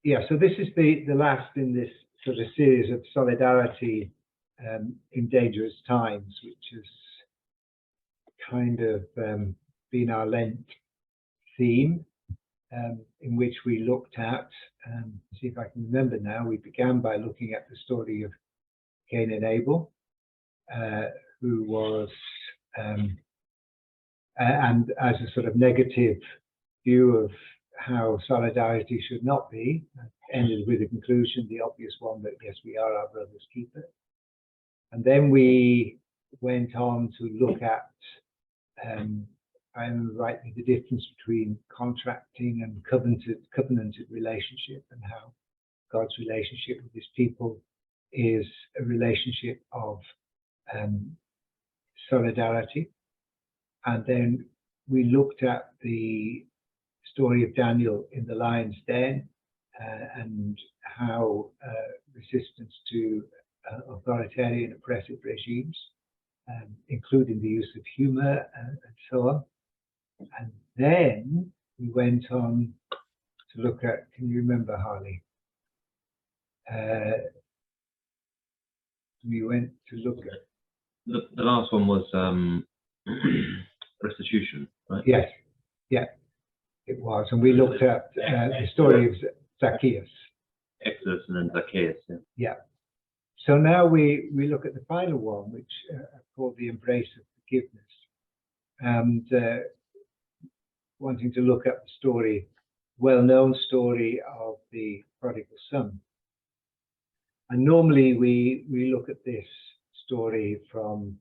yeah, so this is the last in this sort of series of solidarity in dangerous times, which has kind of been our Lent theme, in which we looked at, see if I can remember now, we began by looking at the story of Cain and Abel, who was, and as a sort of negative view of how solidarity should not be, ended with the conclusion, the obvious one, that yes, we are our brother's keeper. And then we went on to look at, I remember rightly, the difference between contracting and covenanted relationship, and how God's relationship with his people is a relationship of solidarity. And then we looked at the story of Daniel in the lion's den, and how resistance to authoritarian oppressive regimes, including the use of humor and so on. And then we went on to look at, can you remember, Harley? We went to look at... The last one was restitution, right? Yes, yeah, it was. And we looked at the story of Zacchaeus. Exodus and then Zacchaeus, yeah. Yeah. So now we look at the final one, which I call the embrace of forgiveness. And wanting to look at the story, well-known story of the Prodigal Son. And normally we look at this story from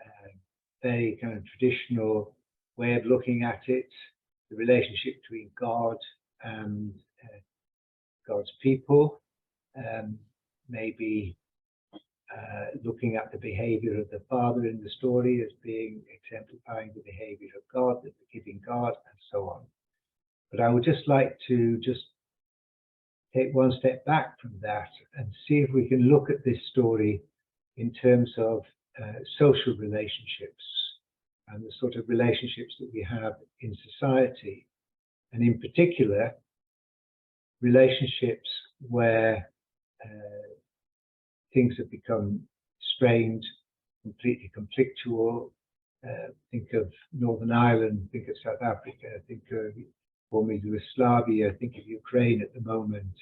a very kind of traditional way of looking at it, the relationship between God and God's people, maybe looking at the behavior of the father in the story as being exemplifying the behavior of God, the forgiving God, and so on. But I would just like to take one step back from that and see if we can look at this story in terms of social relationships and the sort of relationships that we have in society, and in particular relationships where things have become strained, completely conflictual. Think of Northern Ireland, think of South Africa, think of former Yugoslavia, think of Ukraine at the moment,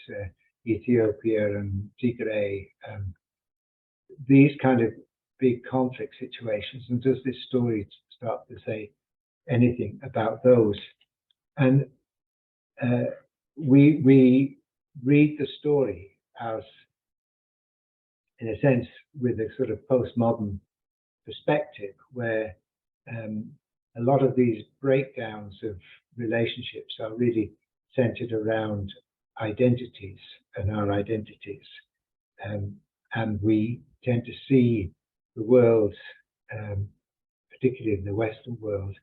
Ethiopia and Tigray, these kind of big conflict situations. And does this story start to say anything about those? And we read the story as, in a sense, with a sort of postmodern perspective, where a lot of these breakdowns of relationships are really centered around identities and our identities. And we tend to see the world, particularly in the Western world,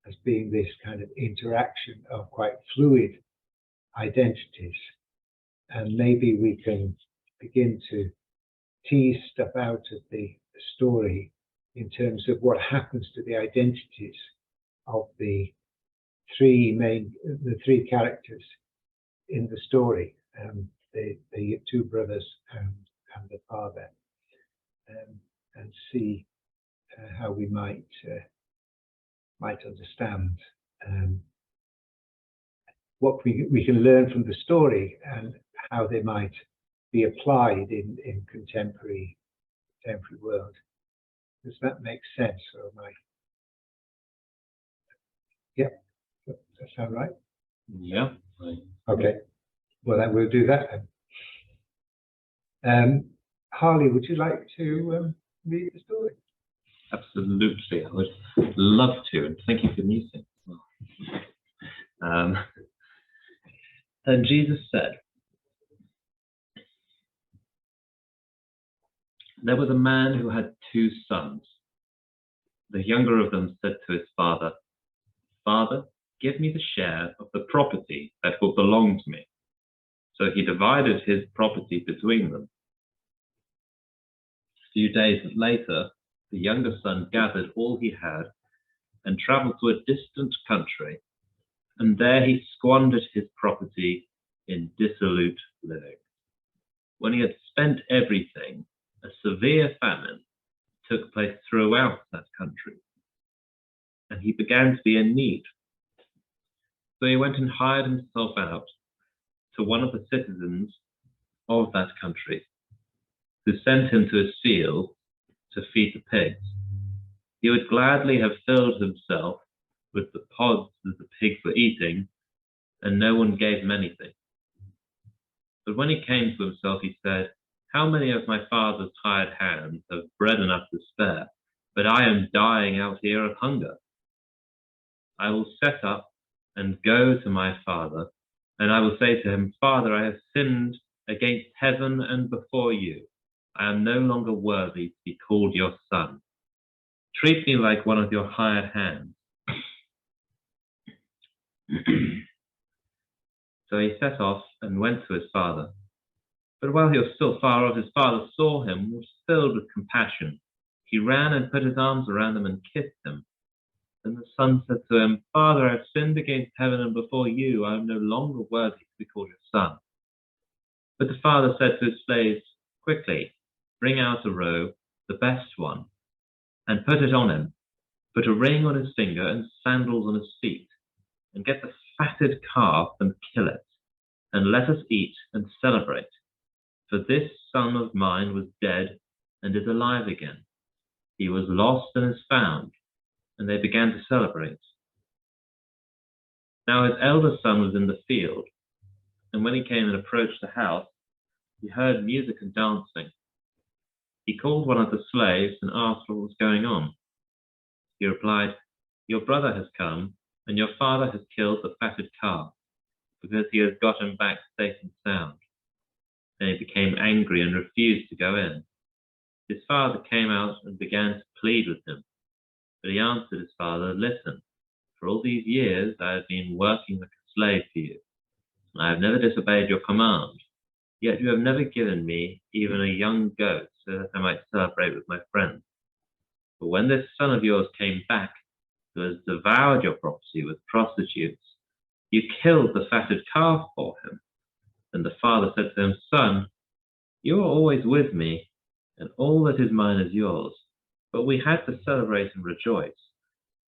as being this kind of interaction of quite fluid identities. And maybe we can begin to tease stuff out of the story in terms of what happens to the identities of the three characters in the story, the two brothers and the father, and see how we might understand what we can learn from the story and how they might be applied in contemporary world. Does that make sense, or am I? Yeah, does that sound right? Yeah. Okay. Well, then we'll do that then. Harley, would you like to read the story? Absolutely, I would love to, and thank you for music. And Jesus said, there was a man who had 2 sons. The younger of them said to his father, "Father, give me the share of the property that will belong to me." So he divided his property between them. A few days later, the younger son gathered all he had and traveled to a distant country, and there he squandered his property in dissolute living. When he had spent everything, a severe famine took place throughout that country, and he began to be in need. So he went and hired himself out to one of the citizens of that country, who sent him to his field to feed the pigs. He would gladly have filled himself with the pods that the pigs were eating, and no one gave him anything. But when he came to himself, he said, "How many of my father's hired hands have bread enough to spare, but I am dying out here of hunger? I will set up and go to my father, and I will say to him, 'Father, I have sinned against heaven and before you. I am no longer worthy to be called your son. Treat me like one of your hired hands.'" So he set off and went to his father. But while he was still far off, his father saw him and was filled with compassion. He ran and put his arms around him and kissed him. Then the son said to him, "Father, I have sinned against heaven and before you. I am no longer worthy to be called your son." But the father said to his slaves, "Quickly, bring out a robe, the best one, and put it on him. Put a ring on his finger and sandals on his feet. And get the fatted calf and kill it, and let us eat and celebrate. For this son of mine was dead and is alive again. He was lost and is found." And they began to celebrate. Now his elder son was in the field, and when he came and approached the house, he heard music and dancing. He called one of the slaves and asked what was going on. He replied, "Your brother has come, and your father has killed the fatted calf, because he has got him back safe and sound." Then he became angry and refused to go in. His father came out and began to plead with him. But he answered his father, "Listen, for all these years I have been working like a slave for you, and I have never disobeyed your command. Yet you have never given me even a young goat so that I might celebrate with my friends. But when this son of yours came back, who has devoured your property with prostitutes, you killed the fatted calf for him." And the father said to him, "Son, you are always with me, and all that is mine is yours. But we had to celebrate and rejoice,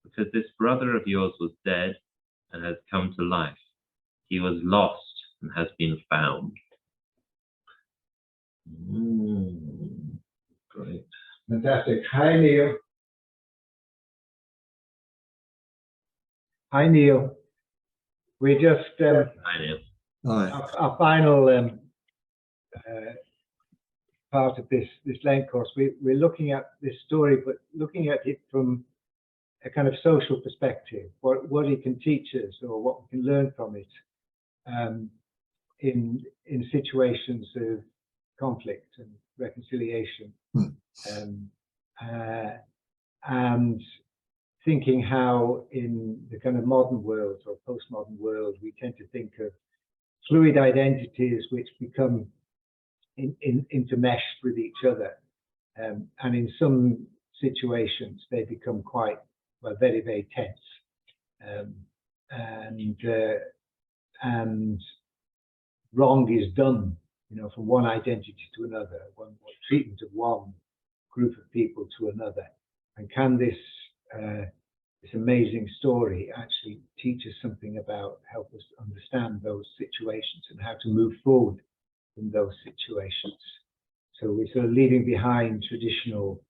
because this brother of yours was dead and has come to life. He was lost and has been found." Great. Fantastic. Hi, Neil. Hi, Neil. We just I know. Hi. our final part of this Lent course. We're looking at this story, but looking at it from a kind of social perspective. What it can teach us, or what we can learn from it in situations of conflict and reconciliation, and thinking how in the kind of modern world or postmodern world we tend to think of fluid identities which become intermeshed with each other, and in some situations they become quite very, very tense, and wrong is done, from one identity to another, one treatment of one group of people to another. And can this amazing story actually teach us something about, help us understand those situations and how to move forward in those situations? So we're sort of leaving behind traditional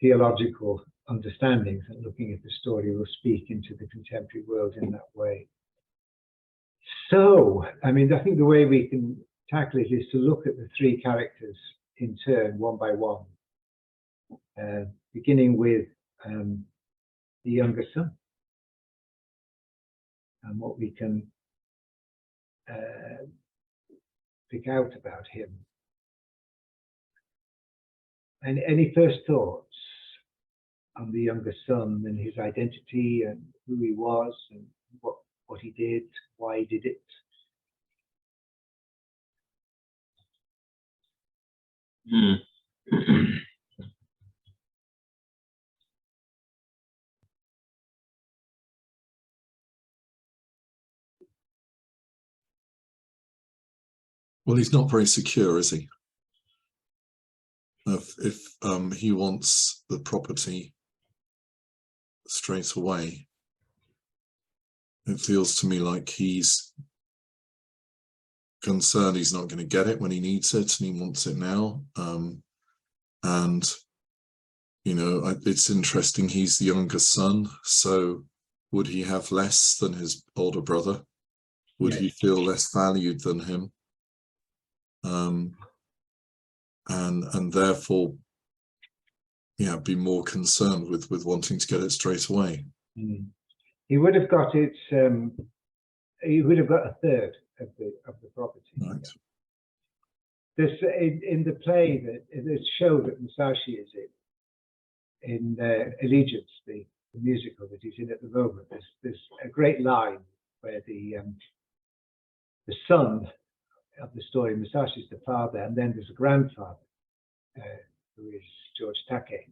theological understandings and looking at the story will speak into the contemporary world in that way. So, I think the way we can tackle it is to look at the three characters in turn, one by one, beginning with the younger son, and what we can pick out about him. And any first thoughts on the younger son and his identity and who he was and what he did, why he did it? Well, he's not very secure, is he? If he wants the property straight away, it feels to me like he's concerned he's not going to get it when he needs it, and he wants it now. And you know, it's interesting. He's the younger son, so would he have less than his older brother? Would he feel less valued than him? And therefore, yeah, be more concerned with wanting to get it straight away. He would have got it. He would have got a third of the property. Right. This in the play, the show that Musashi is in Allegiance, the musical that he's in at the moment. There's a great line where the son of the story, Musashi, is the father, and then there's a grandfather who is George Takei,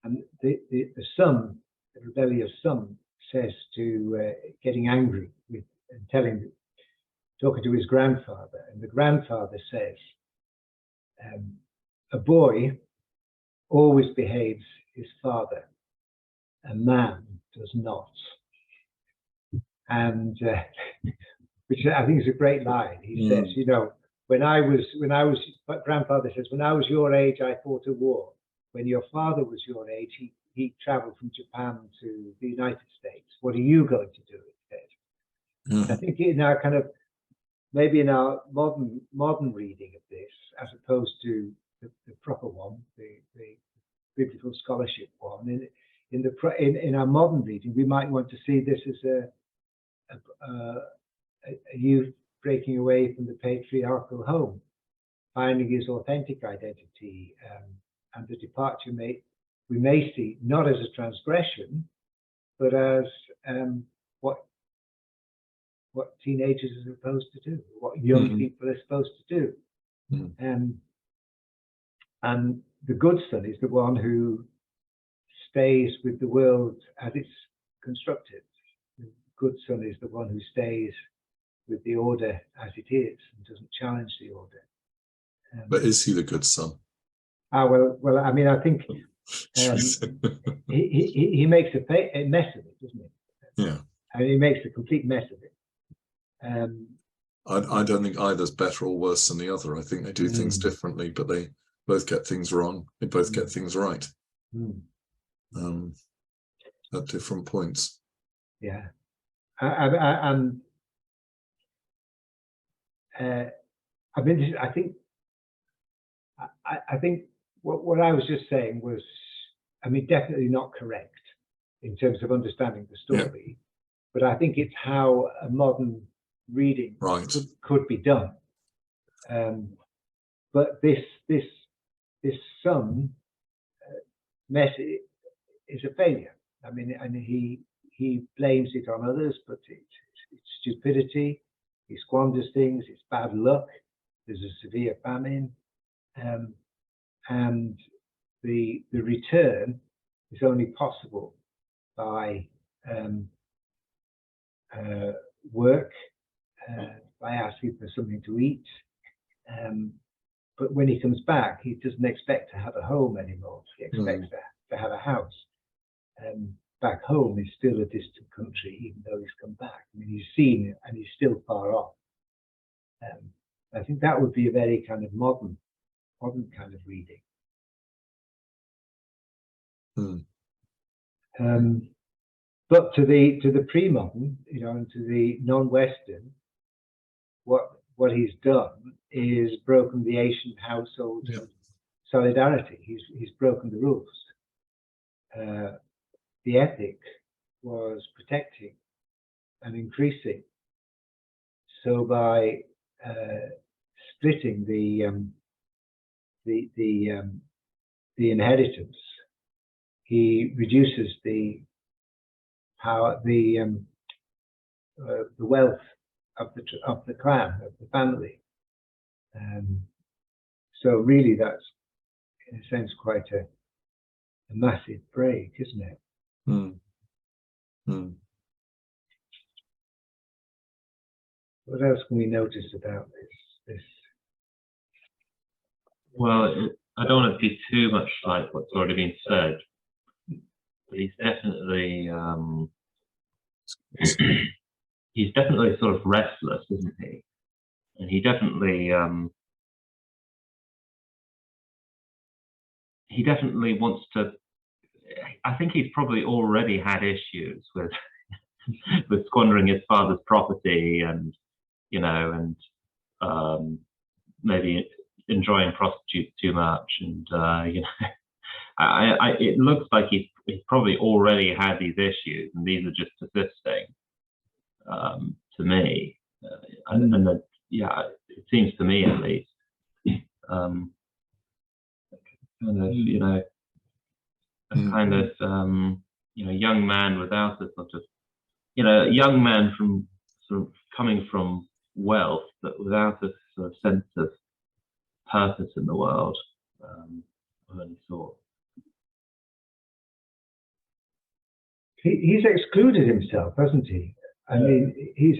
and the son, the rebellious son, says to getting angry with and talking to his grandfather, and the grandfather says, a boy always behaves his father, a man does not. And which I think is a great line. He says, you know, when I was, grandfather says, when I was your age, I fought a war. When your father was your age, he traveled from Japan to the United States. What are you going to do instead? I think in our kind of, maybe in our modern reading of this, as opposed to the proper one, the biblical scholarship one, in our modern reading, we might want to see this as a youth breaking away from the patriarchal home, finding his authentic identity, and the departure we may see not as a transgression, but as what teenagers are supposed to do, what young people are supposed to do. And the good son is the one who stays with the world as it's constructed. The good son is the one who stays with the order as it is and doesn't challenge the order. But is he the good son? Well, I mean, I think he makes a mess of it, doesn't he? Yeah. And he makes a complete mess of it. I don't think either's better or worse than the other. I think they do things differently, but they both get things wrong. They both get things right at different points. Yeah. I mean, I think what I was just saying was, I mean, definitely not correct in terms of understanding the story, but I think it's how a modern reading could be done. But this son message is a failure. I mean, and he blames it on others, but it's stupidity. He squanders things. It's bad luck. There's a severe famine, and the return is only possible by work, by asking for something to eat. But when he comes back, he doesn't expect to have a home anymore. He expects to have a house. Back home is still a distant country, even though he's come back. I mean, he's seen it and he's still far off. I think that would be a very kind of modern kind of reading. But to the pre-modern, you know, and to the non-Western, what he's done is broken the ancient household solidarity. He's broken the rules. The ethic was protecting and increasing. So by splitting the inheritance, he reduces the power, the wealth of the clan, of the family. So really, that's in a sense quite a massive break, isn't it? What else can we notice about this Well, I don't want to be too much like what's already been said, but he's definitely he's definitely sort of restless, isn't he? And he definitely wants to. I think he's probably already had issues with with squandering his father's property, and you know, and maybe enjoying prostitutes too much, and you know, it looks like he's probably already had these issues, and these are just persisting. To me, and then, yeah, it seems to me at least, kind of, you know, a kind of, you know, young man without a sort of, you know, a young man from sort of coming from wealth, but without a sort of sense of purpose in the world of any sort. He's excluded himself, hasn't he? I mean, he's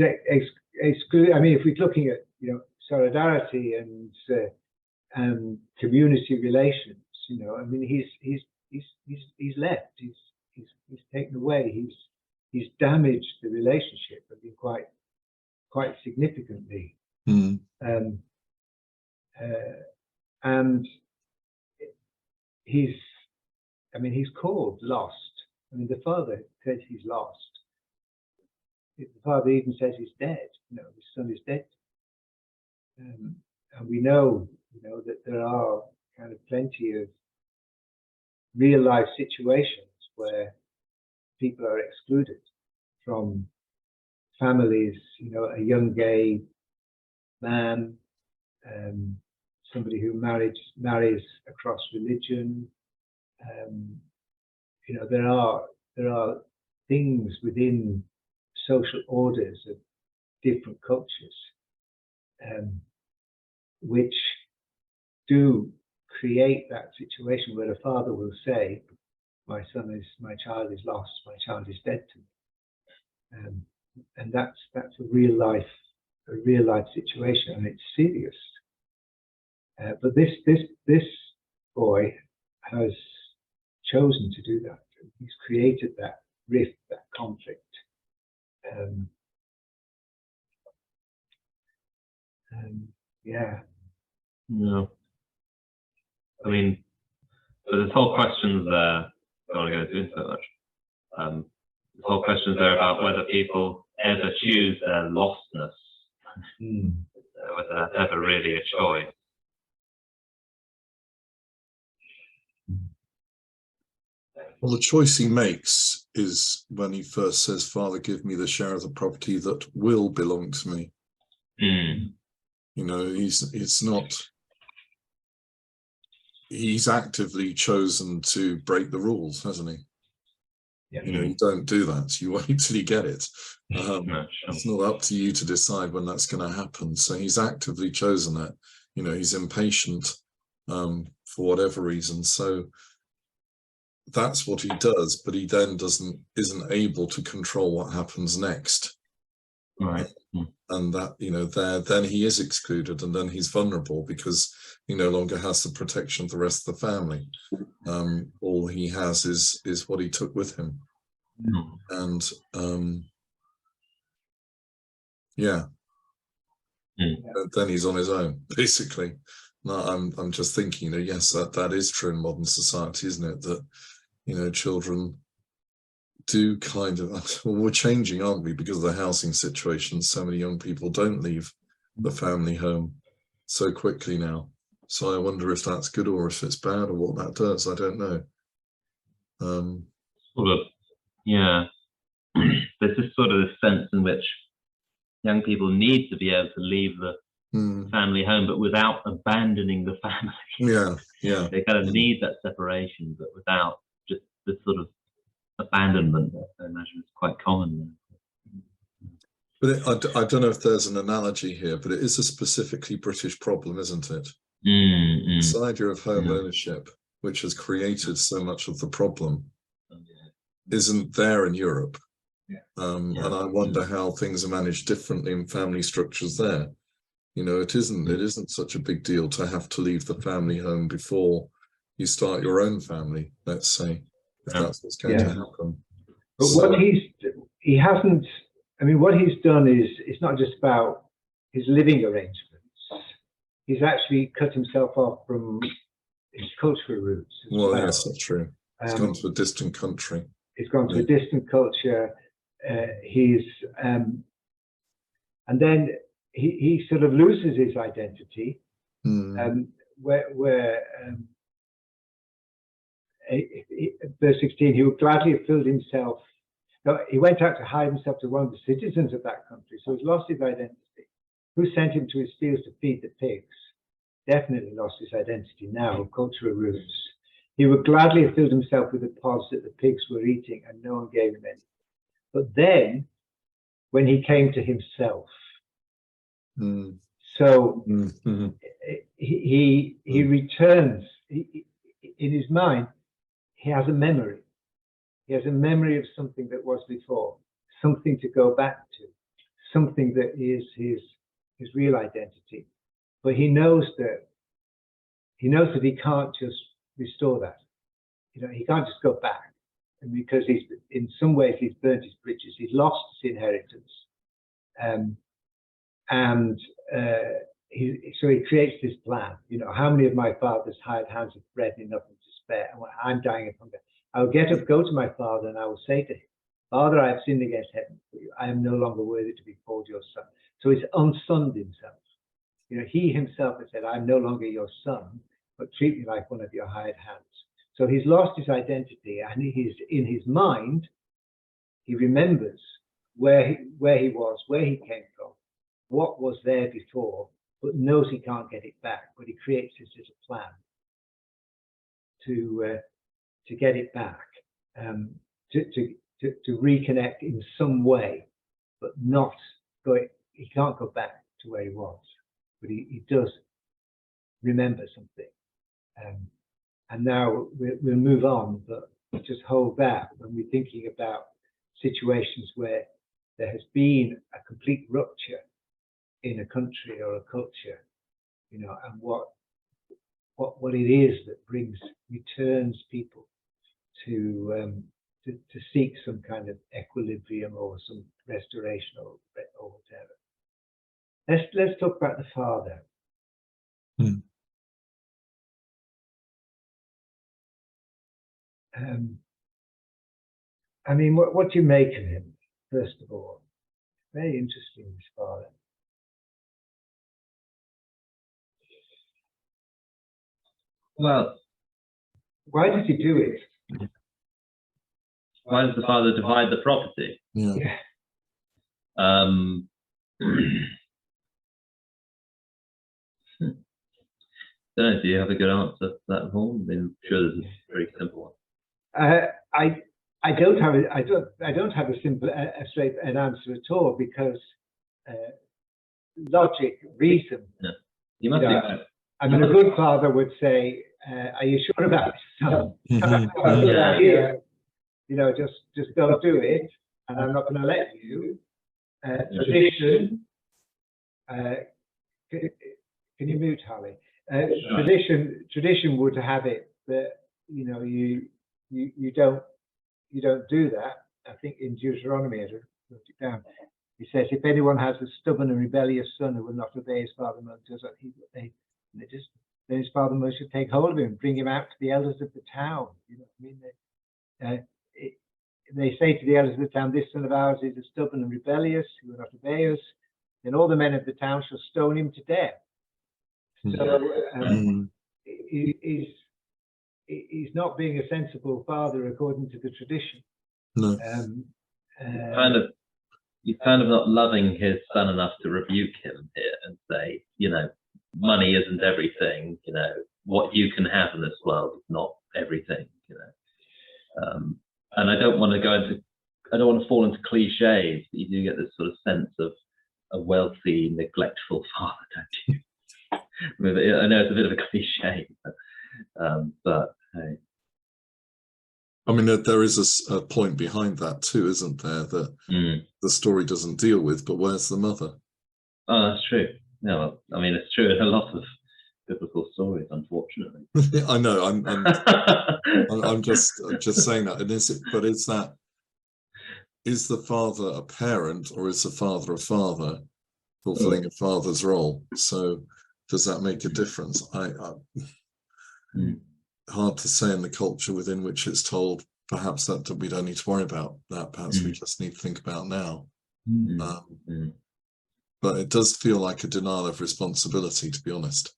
excluded. I mean, if we're looking at, you know, solidarity and community relations, you know, I mean, he's left. He's taken away. He's damaged the relationship, I think, quite significantly. And he's, I mean, he's called lost. I mean, the father says he's lost. The father even says he's dead. You know, his son is dead. And we know, you know, that there are kind of plenty of real life situations where people are excluded from families. You know, a young gay man, somebody who marries across religion. You know, there are things within social orders of different cultures which do create that situation where a father will say, my child is lost, my child is dead to me. And that's a real life situation, and it's serious. But this boy has chosen to do that. He's created that rift, that conflict. Yeah. No. I mean, so this whole question's there. I don't want to go into it much. This whole question's there about whether people ever choose their lostness, whether that's ever really a choice. Well, the choice he makes is when he first says, Father, give me the share of the property that will belong to me. You know, he's actively chosen to break the rules, hasn't he? Yeah. You know, you don't do that. You wait till you get it. No, sure. It's not up to you to decide when that's going to happen. So he's actively chosen that. You know, he's impatient for whatever reason. So that's what he does, but he then isn't able to control what happens next. Right. And that, you know, then he is excluded, and then he's vulnerable because he no longer has the protection of the rest of the family. All he has is what he took with him. And yeah. Then he's on his own, basically. No, I'm just thinking, you know, yes, that is true in modern society, isn't it? That, you know, children do kind of, well, we're changing, aren't we, because of the housing situation. So many young people don't leave the family home so quickly now. So I wonder if that's good or if it's bad or what that does. I don't know. Sort of, yeah. There's this sort of sense in which young people need to be able to leave the family home, but without abandoning the family. Yeah. They kind of need that separation, but without just this sort of abandonment that I imagine is quite common. But I don't know if there's an analogy here, but it is a specifically British problem, isn't it? This idea of home ownership, which has created so much of the problem, isn't there in Europe. And I wonder how things are managed differently in family structures there. You know, it isn't such a big deal to have to leave the family home before you start your own family, let's say, if that's what's going to happen. But So, what he hasn't, I mean, what he's done is, it's not just about his living arrangements. He's actually cut himself off from his cultural roots as well. Yes, that's true. He's gone to a distant country. He's gone to a distant culture. And then he sort of loses his identity, verse 16, he would gladly have filled himself. No, he went out to hide himself to one of the citizens of that country, so he's lost his identity. Who sent him to his fields to feed the pigs? Definitely lost his identity now, cultural roots. He would gladly have filled himself with the pods that the pigs were eating, and no one gave him any. But then, when he came to himself, so he returns. In his mind, he has a memory. He has a memory of something that was before, something to go back to, something that is his real identity. But he knows that he can't just restore that. You know, he can't just go back, and because in some ways he's burnt his bridges. He's lost his inheritance, so he creates this plan. You know, how many of my father's hired hands have bread and nothing to spare, and I'm dying of hunger? I will get up, go to my father, and I will say to him, Father, I have sinned against heaven. I am no longer worthy to be called your son. So he's unsunned himself. You know, he himself has said, I'm no longer your son, but treat me like one of your hired hands. So he's lost his identity, and he's in his mind, he remembers where he was, where he came from, what was there before, but knows he can't get it back. But he creates this as a plan to get it back, to reconnect in some way, but not going. He can't go back to where he was, but he does remember something. And now we'll move on, but just hold that when we're thinking about situations where there has been a complete rupture in a country or a culture, you know, and what it is that returns people to seek some kind of equilibrium or some restoration or whatever. Let's talk about the father. I mean, what do you make of him, first of all? Very interesting, this father. Well, why does he do it? Why does the father divide the property? Yeah. Don't know, do you have a good answer to that, Paul? I'm sure there's a very simple one. I don't have a simple, straight answer at all, because logic, reason. No. You must be. I mean, a good father would say, "Are you sure about this, son? You know, just don't do it, and I'm not going to let you." Tradition. Can you mute, Holly? Tradition would have it that, you know, you don't do that. I think in Deuteronomy, I wrote it down. He says, if anyone has a stubborn and rebellious son who will not obey his father and mother, then his father and mother should take hold of him and bring him out to the elders of the town. You know what I mean? They say to the elders of the town, this son of ours is a stubborn and rebellious, who will not obey us. Then all the men of the town shall stone him to death. So he's not being a sensible father according to the tradition. No. He's kind of not loving his son enough to rebuke him here and say, you know, money isn't everything. You know, what you can have in this world is not everything. You know, and I don't want to fall into cliches, but you do get this sort of sense of a wealthy, neglectful father, don't you? I know it's a bit of a cliche, but hey. I mean, there is a point behind that too, isn't there, that the story doesn't deal with, but where's the mother? Oh, that's true. Yeah, well, I mean, it's true in a lot of biblical stories, unfortunately. I know. I'm just saying that. And is the father a parent, or is the father a father fulfilling a father's role? So does that make a difference? Hard to say in the culture within which it's told. Perhaps that we don't need to worry about that. Perhaps we just need to think about now. But it does feel like a denial of responsibility, to be honest.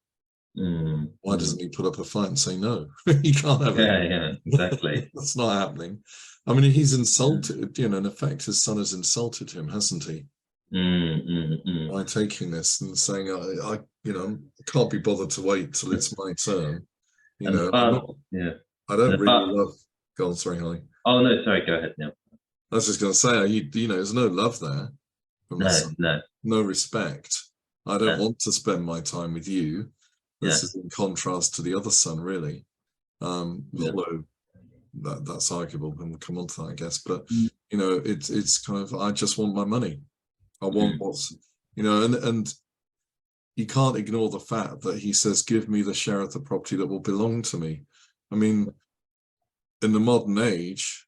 Why doesn't he put up a fight and say no? He can't have it. Yeah, exactly. That's not happening. I mean, he's insulted, in effect, his son has insulted him, hasn't he? By taking this and saying, I can't be bothered to wait till it's my turn. I don't really love. Go on, sorry, Holly. Oh no, sorry, go ahead, Neil. I was just going to say, there's no love there from the son. No respect. I don't want to spend my time with you. This is in contrast to the other son, really. Although that's arguable, and we'll come on to that, I guess. But it's kind of, I just want my money. I want what's, and you can't ignore the fact that he says, "Give me the share of the property that will belong to me." I mean, in the modern age,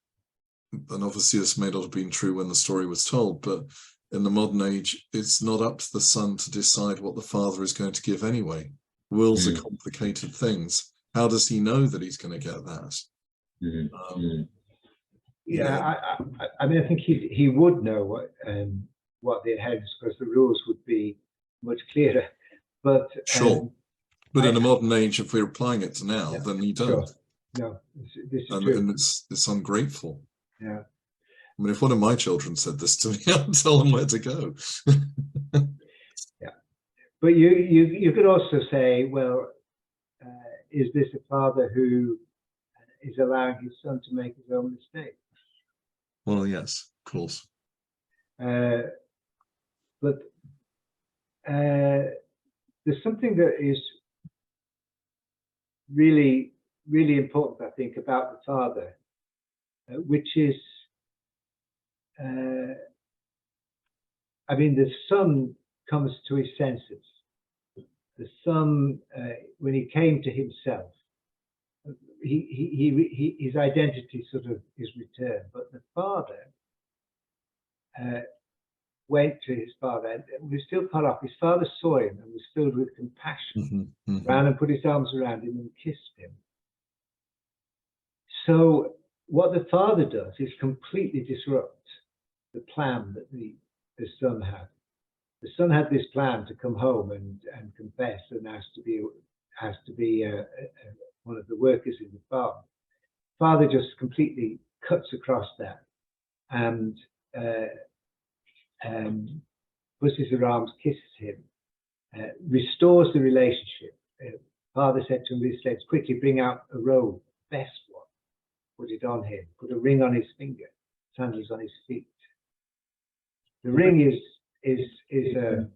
and obviously this may not have been true when the story was told, but in the modern age, it's not up to the son to decide what the father is going to give anyway. Wills are complicated things. How does he know that he's going to get that? I mean, I think he would know what the inheritance, because the rules would be much clearer. But sure, but in the modern age, if we're applying it to now, then he don't. Sure. No, this is true. And it's ungrateful. Yeah. I mean, if one of my children said this to me, I'd tell them where to go. But you could also say, well, is this a father who is allowing his son to make his own mistakes? Well, yes, of course. But there's something that is really, really important, I think, about the father, which is, I mean, the son comes to his senses. The son, when he came to himself, his identity sort of is returned. But the father went to his father and was still cut off. His father saw him and was filled with compassion, ran and put his arms around him and kissed him. So what the father does is completely disrupt the plan that the son had. The son had this plan to come home and confess and ask to be one of the workers in the farm. Father just completely cuts across that and puts his arms, kisses him, restores the relationship. Father said to his slaves, "Quickly bring out a robe, best one, put it on him, put a ring on his finger, sandals on his feet." The ring is a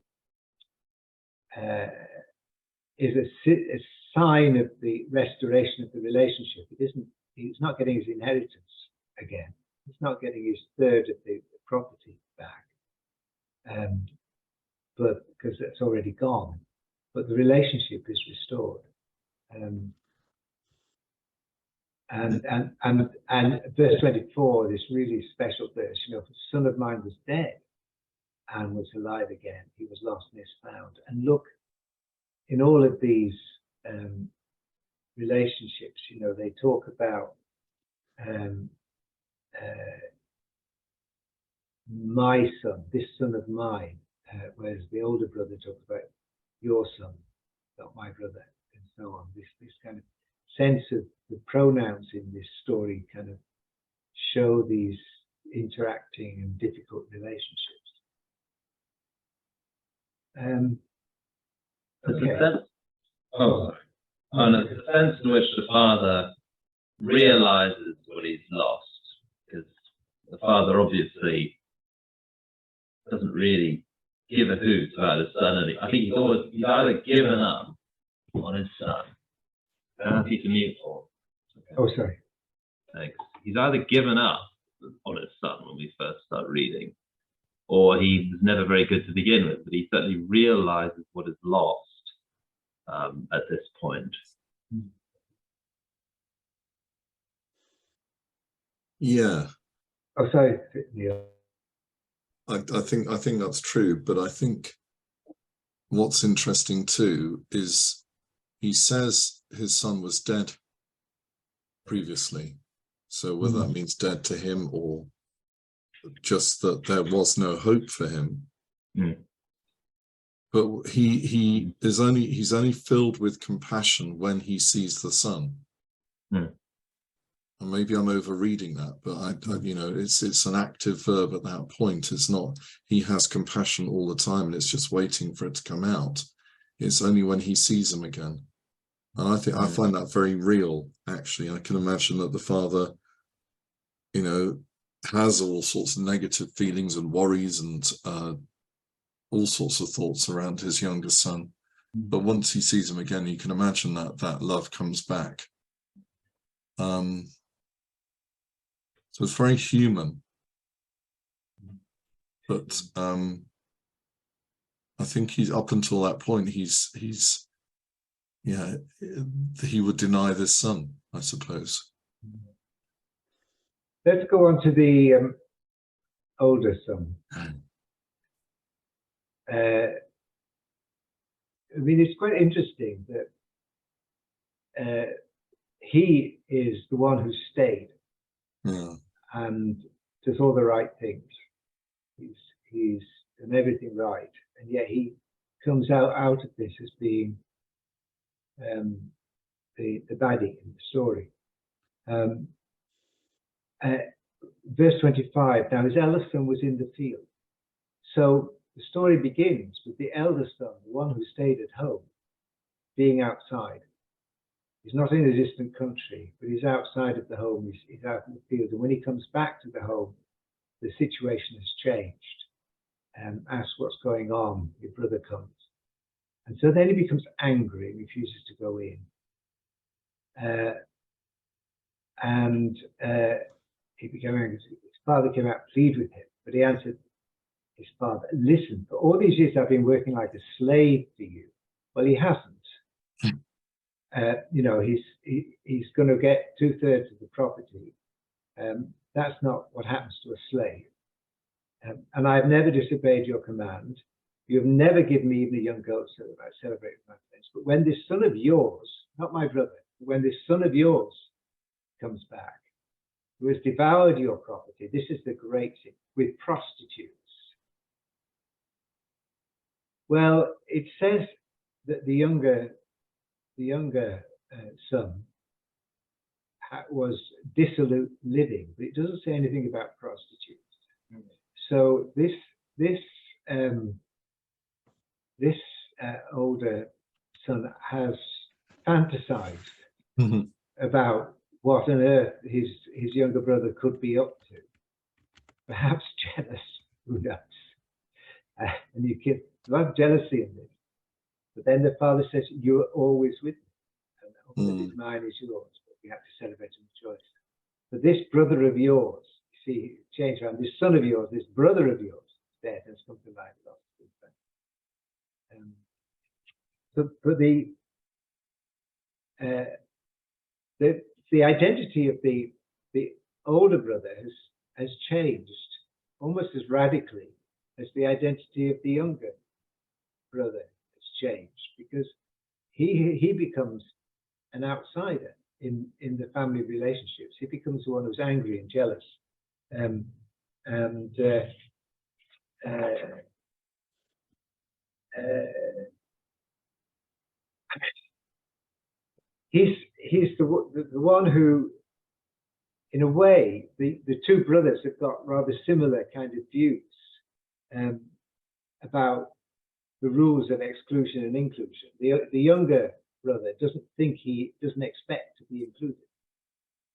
sign of the restoration of the relationship. He's not getting his inheritance again. He's not getting his third of the property back, but because it's already gone. But the relationship is restored. And verse 24, this really special verse, the son of mine was dead and was alive again. He was lost and is found. And look, in all of these relationships, they talk about my son, this son of mine, whereas the older brother talks about your son, not my brother, and so on. This kind of sense of the pronouns in this story kind of show these interacting and difficult relationships. Okay. The sense in which the father realizes what he's lost, because the father obviously doesn't really give a hoot about his son. I think he's either given up on his son. Happy to mute for. Okay. Oh, sorry. Thanks. He's either given up on his son when we first start reading, or he was never very good to begin with, but he certainly realizes what is lost at this point. Yeah, Oh, sorry, Neil. I think that's true, but I think what's interesting too is he says his son was dead previously. So whether that means dead to him or just that there was no hope for him. But he's only filled with compassion when he sees the son. And maybe I'm overreading that, but I you know, it's an active verb at that point. It's not he has compassion all the time and it's just waiting for it to come out. It's only when he sees him again. And I find that very real, actually. I can imagine that the father, you know, has all sorts of negative feelings and worries and all sorts of thoughts around his younger son. But once he sees him again, you can imagine that love comes back. So it's very human. But I think he's up until that point, he's yeah, he would deny this son, I suppose. Let's go on to the older son. I mean, it's quite interesting that he is the one who stayed and does all the right things. He's done everything right, and yet he comes out of this as being the baddie in the story. Verse 25, now his eldest son was in the field. So the story begins with the eldest son, the one who stayed at home, being outside. He's not in a distant country, but he's outside of the home, he's out in the field. And when he comes back to the home, the situation has changed. Asks what's going on, your brother comes. And so then he becomes angry and refuses to go in. He became angry. His father came out to plead with him, but he answered his father, listen, for all these years I've been working like a slave for you. Well, he hasn't. You know, he's going to get 2/3 of the property. That's not what happens to a slave. And I've never disobeyed your command. You have never given me even a young goat so that I celebrate with my friends. But when this son of yours, not my brother, when this son of yours comes back, who has devoured your property, this is the great sin, with prostitutes. Well, it says that the younger son was dissolute living, but it doesn't say anything about prostitutes. So this older son has fantasized about what on earth his younger brother could be up to. Perhaps jealous, who knows? And you get a lot of jealousy in this. But then the father says, you're always with me, and all that is mine is yours, but we have to celebrate and rejoice. But this brother of yours, you see, change around, this son of yours, this brother of yours, is dead, and something like that. But the identity of the older brother has changed almost as radically as the identity of the younger brother has changed, because he becomes an outsider in the family relationships. He becomes the one who's angry and jealous, he's the one who, in a way, the two brothers have got rather similar kind of views about the rules of exclusion and inclusion. The younger brother doesn't expect to be included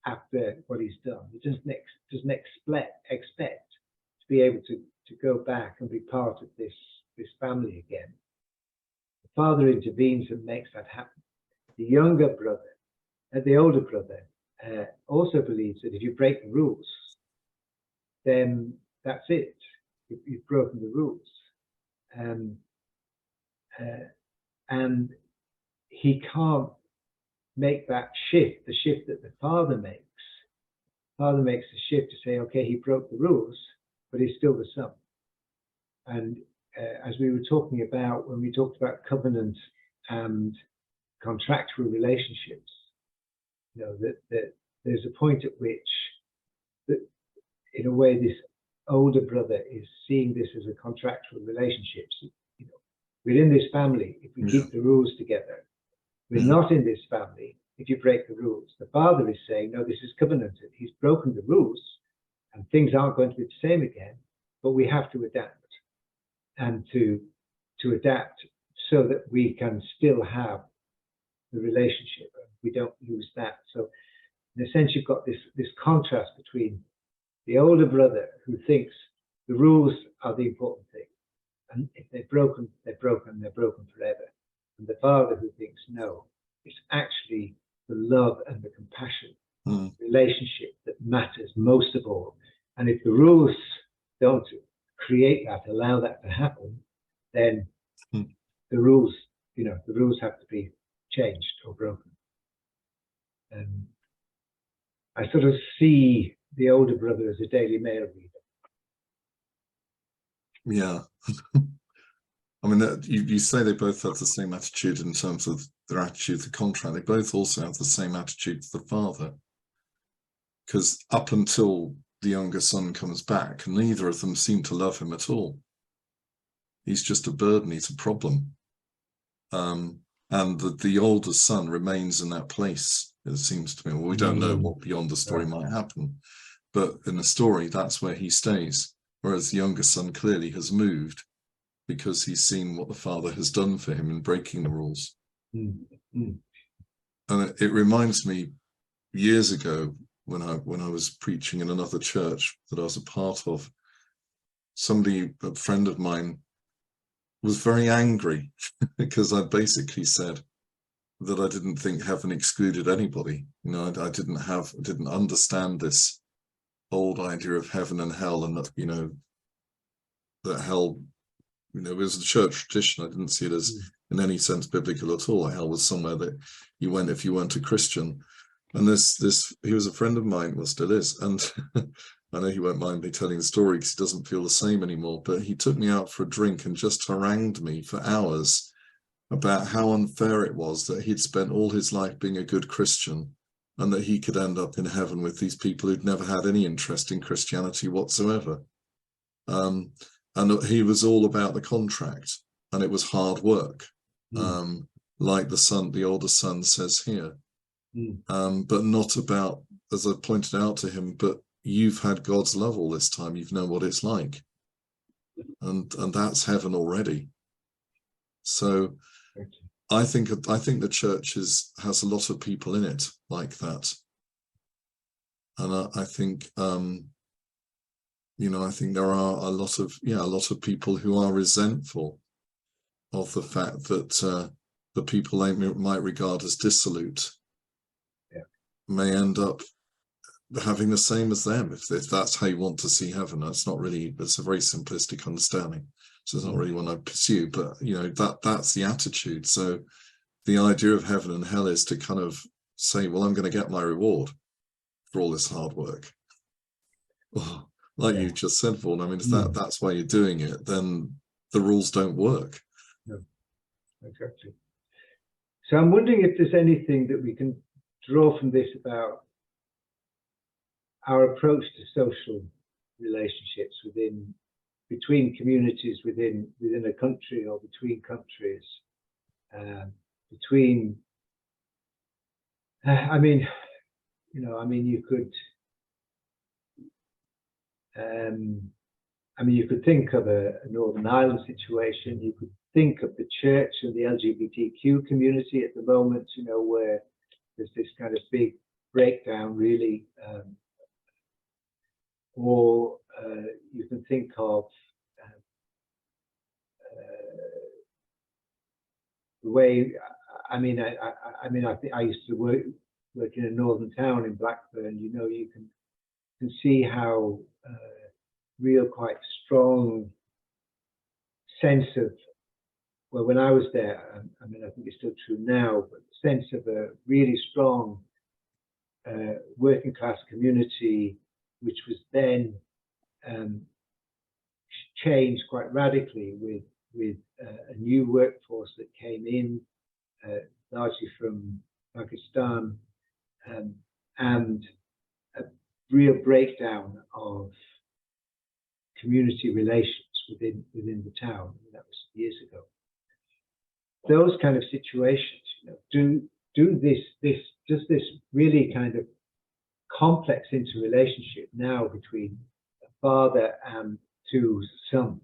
after what he's done. He doesn't expect to be able to go back and be part of this family again. The father intervenes and makes that happen. The younger brother, the older brother, also believes that if you break the rules, then that's it. you've broken the rules. And he can't make that shift, the shift that the father makes. Father makes the shift to say, okay, he broke the rules, but he's still the son. And as we were talking about when we talked about covenant and contractual relationships, you know, that there's a point at which, that in a way, this older brother is seeing this as a contractual relationship. So, you know, we're in this family if we keep the rules together. We're not in this family if you break the rules. The father is saying, no, this is covenanted. He's broken the rules and things aren't going to be the same again, but we have to adapt, and to adapt so that we can still have the relationship and we don't lose that. So in a sense, you've got this contrast between the older brother who thinks the rules are the important thing, and if they're broken, they're broken forever. And the father who thinks, no, it's actually the love and the compassion relationship that matters most of all. And if the rules don't create that, allow that to happen, then the rules, you know, the rules have to be changed or broken. And I sort of see the older brother as a Daily Mail reader. Yeah. I mean, you say they both have the same attitude in terms of their attitude to the contract. They both also have the same attitude to the father. Because up until the younger son comes back, neither of them seem to love him at all. He's just a burden, he's a problem. And the older son remains in that place, it seems to me. Well, we don't know what beyond the story might happen, but in the story, that's where he stays. Whereas the younger son clearly has moved because he's seen what the father has done for him in breaking the rules. And it reminds me years ago when I was preaching in another church that I was a part of, a friend of mine was very angry because I basically said that I didn't think heaven excluded anybody. You know, I didn't understand this old idea of heaven and hell, and that, you know, that hell, you know, it was a church tradition. I didn't see it as in any sense biblical at all. Hell was somewhere that you went if you weren't a Christian. And he was a friend of mine, well, still is, and I know he won't mind me telling the story because he doesn't feel the same anymore, but he took me out for a drink and just harangued me for hours about how unfair it was that he'd spent all his life being a good Christian and that he could end up in heaven with these people who'd never had any interest in Christianity whatsoever. And he was all about the contract, and it was hard work, like the older son says here, but not about, as I pointed out to him, but you've had God's love all this time, you've known what it's like, and that's heaven already. So I think the church has a lot of people in it like that, and I think you know, I think there are a lot of people who are resentful of the fact that the people they might regard as dissolute may end up having the same as them, if that's how you want to see heaven. It's a very simplistic understanding, so it's not really one I pursue, but you know, that's the attitude. So the idea of heaven and hell is to kind of say, well, I'm going to get my reward for all this hard work. Well, like you just said, Vaughan, I mean, if that's why you're doing it, then the rules don't work. No, exactly. So I'm wondering if there's anything that we can draw from this about our approach to social relationships between communities within a country, or between countries, I mean, you know, you could you could think of a Northern Ireland situation. You could think of the church and the LGBTQ community at the moment, you know, where there's this kind of big breakdown, really. Or you can think of the way. I think I used to work in a northern town in Blackburn. You know, you can see how real quite strong sense of, well, when I was there, I mean, I think it's still true now, but the sense of a really strong working class community, which was then changed quite radically with a new workforce that came in, largely from Pakistan, and a real breakdown of community relations within the town. That was years ago. Those kind of situations, does this really kind of complex interrelationship now between a father and two sons.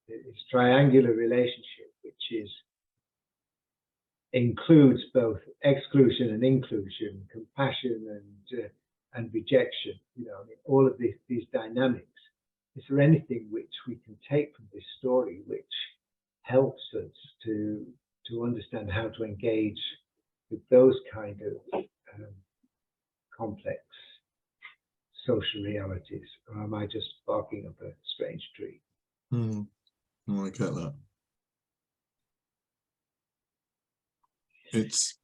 It's triangular relationship, which includes both exclusion and inclusion, compassion and rejection. All of these dynamics. Is there anything which we can take from this story which helps us to understand how to engage with those kind of complex social realities? Or am I just barking up a strange tree? I get that. It's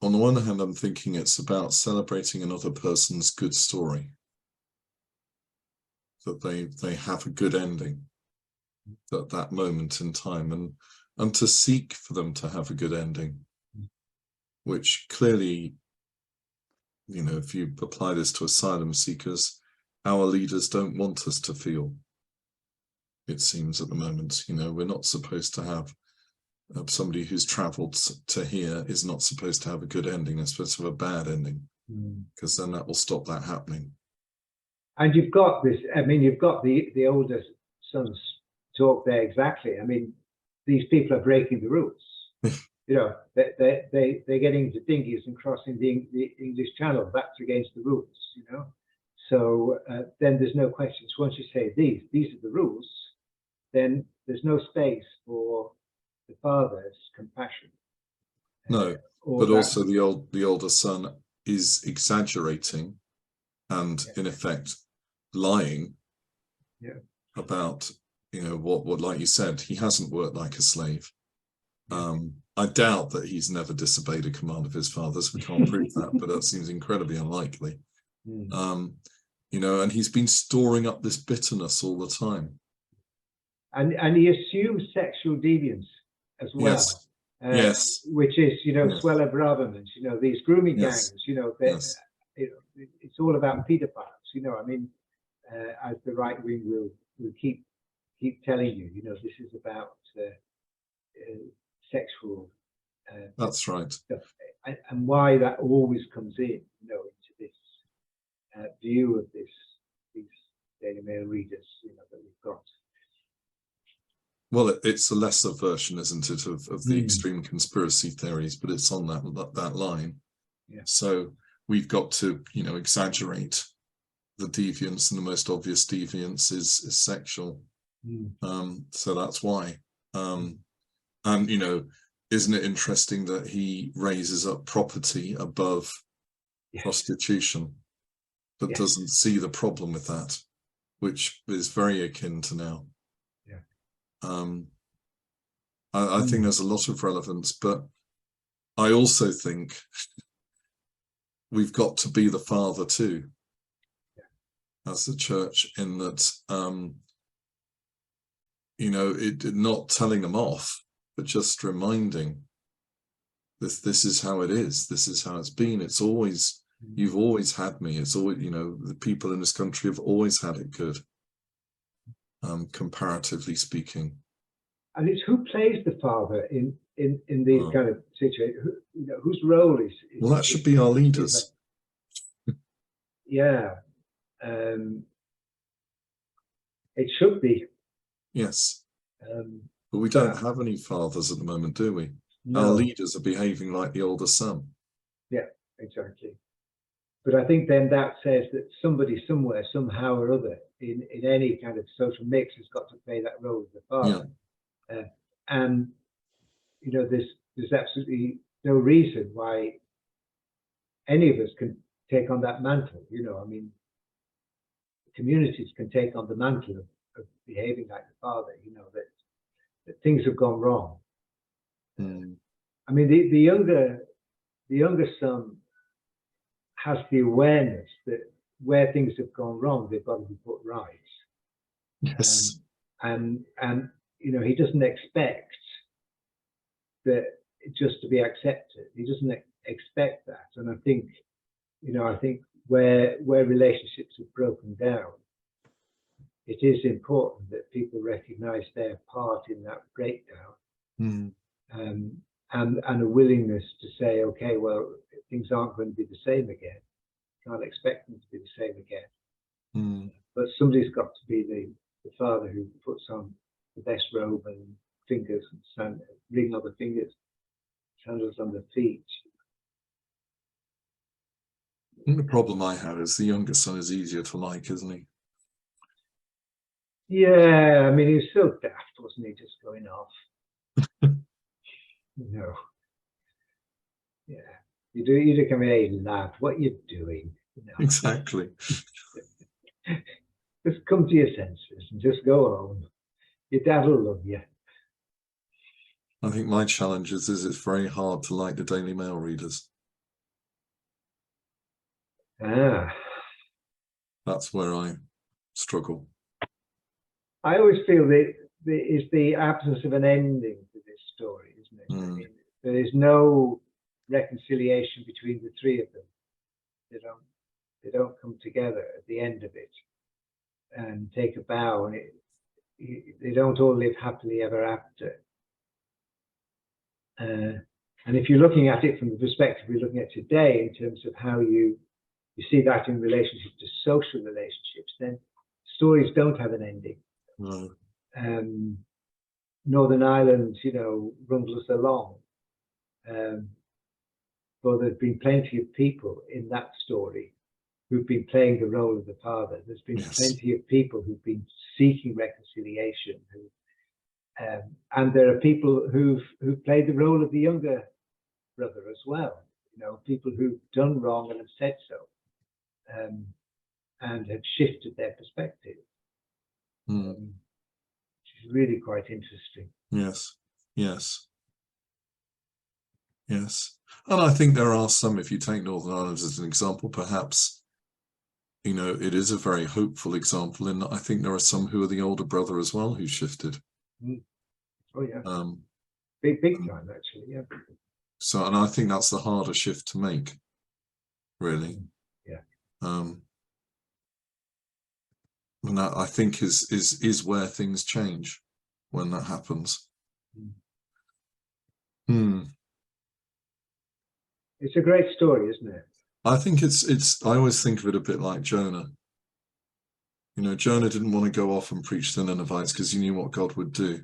on the one hand, I'm thinking it's about celebrating another person's good story, that they have a good ending at that moment in time, and to seek for them to have a good ending, which clearly, if you apply this to asylum seekers, our leaders don't want us to feel, it seems at the moment. We're not supposed to have somebody who's traveled to here is not supposed to have a good ending. They're supposed to have a bad ending, because then that will stop that happening. And you've got this, you've got the older sons talk there exactly. These people are breaking the rules. They're getting into dinghies and crossing the English Channel. That's against the rules, So then there's no questions. Once you say these are the rules, then there's no space for the father's compassion. No, but also the older son is exaggerating and in effect lying about what like you said, he hasn't worked like a slave. I doubt that he's never disobeyed a command of his father's. We can't prove that, but that seems incredibly unlikely. And he's been storing up this bitterness all the time. And he assumes sexual deviance as well. Yes. Yes. Which is, Swella Bravermans, these grooming gangs, it's all about pedophiles, as the right wing will keep telling you, this is about sexual that's right stuff, and why that always comes in, into this view of these Daily Mail readers, that we've got. Well, it's a lesser version, isn't it, of the extreme conspiracy theories, but it's on that line. Yeah. So we've got to, exaggerate the deviance, and the most obvious deviance is sexual. So that's why. And isn't it interesting that he raises up property above prostitution, but doesn't see the problem with that, which is very akin to now. I think there's a lot of relevance, but I also think we've got to be the father too, as the church, in that, not telling them off, but just reminding this is how it is. This is how it's been. It's always, you've always had me. It's always, the people in this country have always had it good. Comparatively speaking, and it's who plays the father in these kind of situations. Whose role is well, that should be our leaders. It should be. Yes, but we don't have any fathers at the moment, do we? No. Our leaders are behaving like the older son. Yeah, exactly. But I think then that says that somebody somewhere, somehow or other, in any kind of social mix, has got to play that role of the father. And there's absolutely no reason why any of us can take on that mantle. You know, I mean, communities can take on the mantle of behaving like the father. You know, that things have gone wrong. I mean, the younger son has the awareness that where things have gone wrong, they've got to be put right. Yes. And you know, he doesn't expect that just to be accepted. He doesn't expect that. And I think, you know, where relationships have broken down, it is important that people recognize their part in that breakdown. And a willingness to say, okay, well, things aren't going to be the same again. Can't expect them to be the same again. But somebody's got to be the father who puts on the best robe and fingers and ring on the fingers, sandals on the feet. And the problem I have is the younger son is easier to like, isn't he? Yeah, I mean, he was so daft, wasn't he? Just going off. You know. Yeah. You do come here, hey, lad, what you doing? You know? Exactly. Just come to your senses and just go home. Your dad will love you. I think my challenge is it's very hard to like the Daily Mail readers. That's where I struggle. I always feel that it's the absence of an ending to this story, isn't it? I mean, there is no reconciliation between the three of them. They don't come together at the end of it and take a bow, and they don't all live happily ever after. And if you're looking at it from the perspective we're looking at today, in terms of how you see that in relationship to social relationships, then stories don't have an ending. No. Northern Ireland, you know, rumbles along. But there's been plenty of people in that story who've been playing the role of the father. There's been plenty of people who've been seeking reconciliation, and there are people who've played the role of the younger brother as well. You know, people who've done wrong and have said so, and have shifted their perspective. Which is really quite interesting. Yes. And I think there are some, if you take Northern Ireland as an example, perhaps, you know, it is a very hopeful example. And I think there are some who are the older brother as well who shifted. Oh yeah. Big time, actually. Yeah. So, and I think that's the harder shift to make, really. Yeah. And that, I think, is where things change when that happens. It's a great story, isn't it? I think I always think of it a bit like Jonah. You know, Jonah didn't want to go off and preach to the Ninevites because he knew what God would do.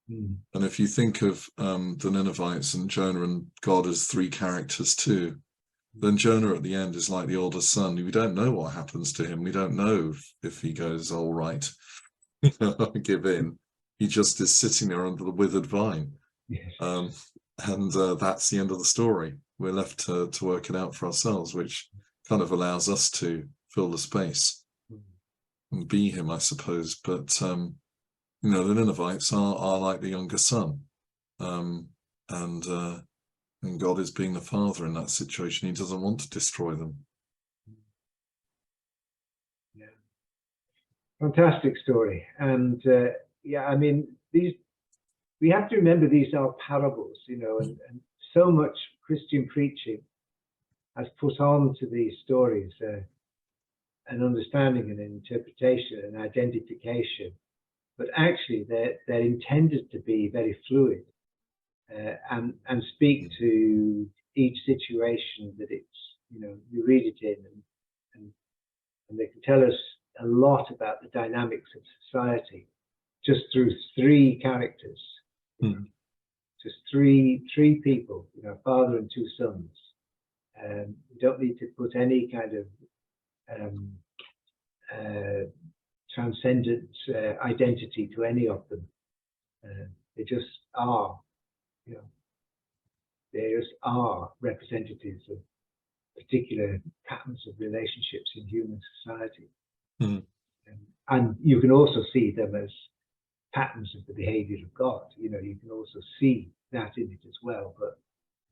And if you think of the Ninevites and Jonah and God as three characters too, then Jonah at the end is like the older son. We don't know what happens to him. We don't know if he goes, all right, you know, give in. He just is sitting there under the withered vine. Yes. And that's the end of the story. We're left to work it out for ourselves, which kind of allows us to fill the space and be him, I suppose. But, you know, the Ninevites are like the younger son. And God is being the father in that situation. He doesn't want to destroy them. Yeah. Fantastic story. And yeah, I mean, we have to remember these are parables, you know, and so much Christian preaching has put on to these stories an understanding and an interpretation and identification, but actually they're intended to be very fluid and speak to each situation that it's, you know, you read it in, and they can tell us a lot about the dynamics of society just through three characters. Just three people, you know, father and two sons. You don't need to put any kind of transcendent identity to any of them. They just are, you know, they just are representatives of particular patterns of relationships in human society. Mm. And you can also see them as patterns of the behavior of God. You know, you can also see that in it as well. But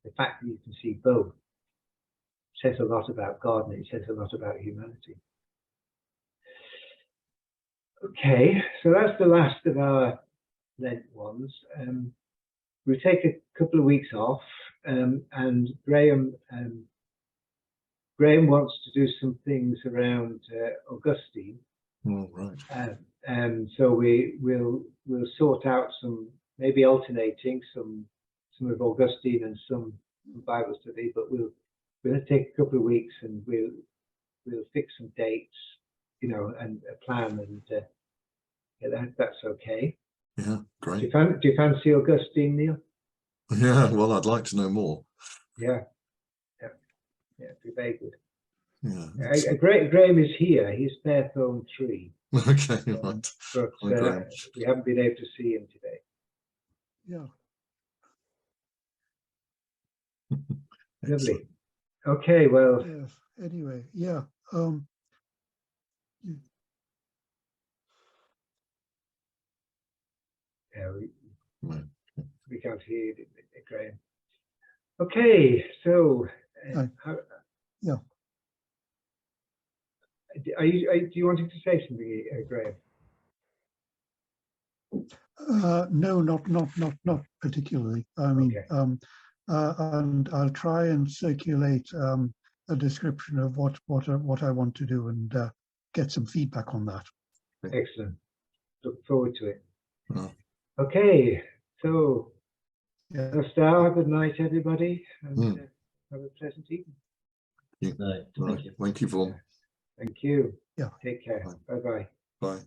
the fact that you can see both says a lot about God, and it says a lot about humanity. Okay, so that's the last of our Lent ones. We'll take a couple of weeks off, and Graham wants to do some things around Augustine. Oh, right. So we'll sort out some, maybe alternating some of Augustine and some Bible study, but we'll take a couple of weeks and we'll fix some dates, you know, and a plan, and that's okay. Yeah, great. Do you fancy Augustine, Neil? Yeah, well, I'd like to know more. Yeah, it'd be very good. Yeah. Graham is here. He's there phone 3. Okay, right. But we haven't been able to see him today. Yeah. Lovely. Okay, well. Yes. Anyway, yeah. Yeah, Right. we can't hear you, Graham. Okay, so yeah. Do you wanting to say something, Graham? No, not particularly. I mean, Okay. and I'll try and circulate a description of what I want to do, and get some feedback on that. Excellent. Look forward to it. Well, okay, so Yeah. Star, good night, everybody, and have a pleasant evening. No, right. Thank you, Vaughan. Thank you. Yeah. Take care. Bye. Bye-bye. Bye.